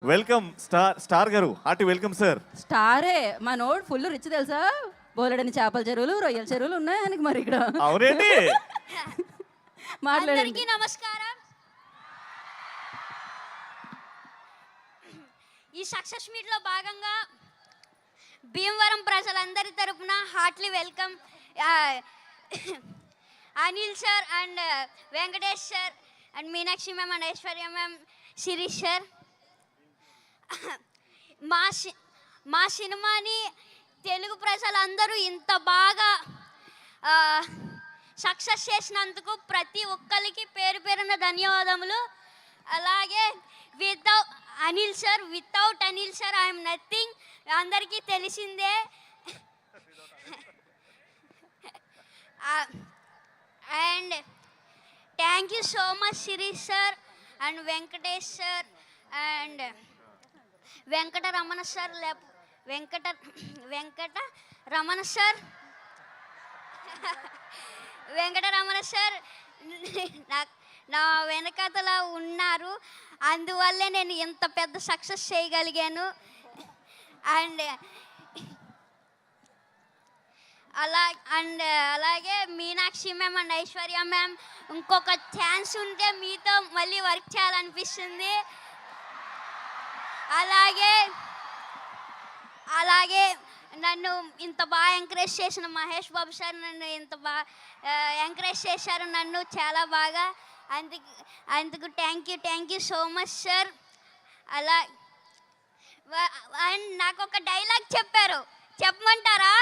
Welcome star గారు, hearty welcome sir. స్టారే మనోడు full rich తెలుసా, బోలెడని చేపల చెరువులు రొయ్యల చెరువులు ఉన్నాయి ఆయనకి. మరి ఇక్కడ అవునండి. మాట్లాడండి. అందరికీ నమస్కారం. ఈ సక్సెస్ మీట్ లో భాగంగా భీమవరం ప్రజలందరి తరపున heartly welcome Anil sir and Venkatesh sir and Meenakshi ma'am and Aishwarya ma'am, Shirish sir. మా సినిమాని తెలుగు ప్రజలందరూ ఇంత బాగా సక్సెస్ చేసినందుకు ప్రతి ఒక్కరికి పేరు పేరున ధన్యవాదములు. అలాగే without Anil sir I'm nothing, అందరికీ తెలిసిందే. And thank you so much Shirish sir and Venkatesh sir and Venkataramana sir. Venkataramana sir నా వెనకతలా ఉన్నారు, అందువల్లే నేను ఇంత పెద్ద సక్సెస్ చేయగలిగాను. అండ్ అలాగే Meenakshi ma'am and Aishwarya ma'am, ఇంకొక ఛాన్స్ ఉంటే మీతో మళ్ళీ వర్క్ చేయాలనిపిస్తుంది. అలాగే నన్ను ఇంత బాగా ఎంకరేజ్ చేసిన మహేష్ బాబు సార్ నన్ను ఇంత బాగా ఎంకరేజ్ చేశారు, నన్ను చాలా బాగా. అందుకు thank you so much sir. And నాకు ఒక డైలాగ్ చెప్పారు, చెప్పమంటారా?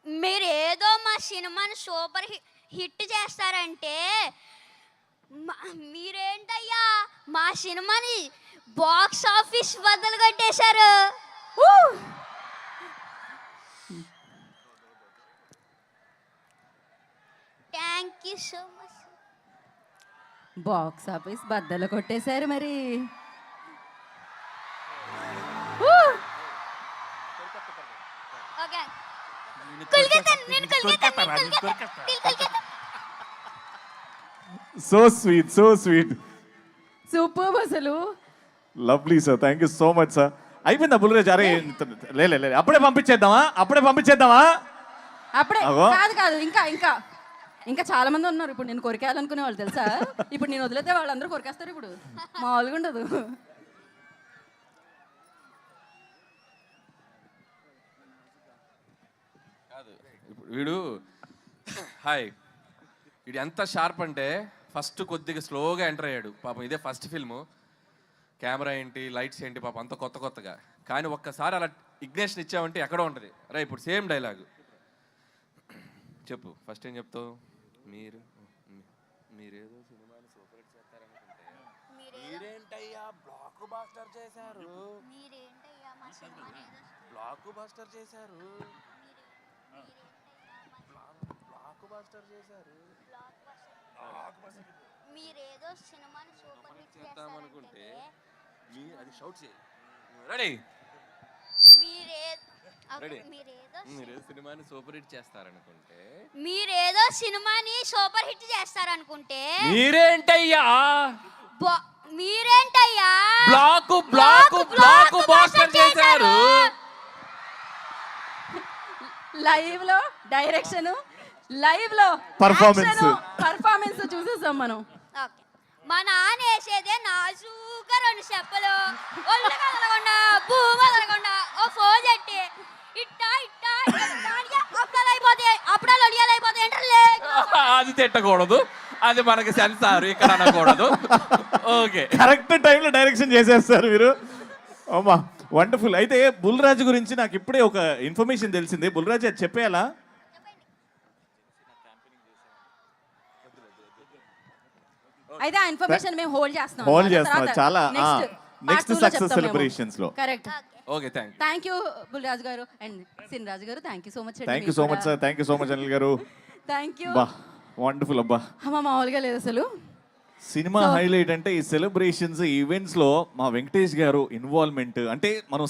మీరు ఏదో మా సినిమాని సూపర్ హిట్ చేస్తారంటే మీరేంటయ్యా మా సినిమాని బాక్స్ ఆఫీస్ బద్దలు కొట్టేశారు. Thank you so much. Box office బద్దలు కొట్టేశారు మరి. Okay, so sweet. సూపర్ అసలు. Lovely sir, thank you so much sir. అయిపోయిందా బుల్రాజ్? అరే లే అప్పుడే పంపించేద్దామా? అప్పుడే కాదు, ఇంకా చాలా మంది ఉన్నారు. ఇప్పుడు నేను కొరికేయాలనుకునే వాళ్ళు తెలుసా. ఇప్పుడు నేను వదిలేతే వాళ్ళందరూ కొరికేస్తారు. ఇప్పుడు మామూలుగా ఉండదు. వీడు ఎంత షార్ప్ అంటే ఫస్ట్ కొద్దిగా స్లోగా ఎంటర్ అయ్యాడు పాపం. ఇదే ఫస్ట్ ఫిల్ము, కెమెరా ఏంటి లైట్స్ ఏంటి పాపం అంత కొత్తగా. కానీ ఒక్కసారి అలా ఇగ్నేషన్ ఇచ్చామంటే ఎక్కడో ఉంటుంది. రే ఇప్పుడు సేమ్ డైలాగు చెప్పు. ఫస్ట్ ఏం చెప్తావు? మీరేదో సినిమాని సూపర్ హిట్ చేస్తారనుకుంటే మీరేంటయ్యా బ్లాక్ బస్టర్ చేశారు. మీరేదో సినిమాని సూపర్ హిట్ చేద్దామనుకుంటే అది షౌట్ చేయి. రెడీ? మీరేదో సినిమాని సూపర్ హిట్ చేస్తారనుకుంటే మీరేంటయ్యా బ్లాక్ బస్టర్ చేశారు. లైవ్ లో డైరెక్షన్, లైవ్ లో పర్ఫార్మెన్స్ చూసేసాం మనం. మా నాన్న వేసేదే నాజూగా 2 చెప్పలు, ఒళ్ళు కదలకుండా భూమి కదలకుండా ఓ ఫోన్ చెట్టి ఇట్టా అప్పుడాలు ఒడియాలైపోతాయి. అది తిట్టకూడదు, అది మనకి సెన్సార్ ఇక్కడ అనకూడదు. ఓకే, కరెక్ట్ టైంలో డైరెక్షన్ చేసేస్తారు మీరు. అమ్మా వండర్ఫుల్. అయితే బుల్రాజ్ గురించి నాకు ఇప్పుడే ఒక ఇన్ఫర్మేషన్ తెలిసింది. బుల్రాజ్ అది చెప్పేయాలా? అయితే ఆ ఇన్ఫర్మేషన్ మేము హోల్డ్ చేస్తున్నాం. చాలా నెక్స్ట్ సక్సెస్ సెలబ్రేషన్స్ లో. Correct. Okay, thank you Bulraj garu and Sin Raju garu. Thank you so much. Thank you so much sir. Thank you so much Anil garu. Thank you. Wonderful అబ్బా. అమ్మ మామూలుగా లేదు అసలు. సినిమా హైలైట్ అంటే ఈ సెలబ్రేషన్స్ ఈవెంట్స్ లో మా వెంకటేష్ గారు ఇన్వాల్వ్మెంట్ అంటే మనం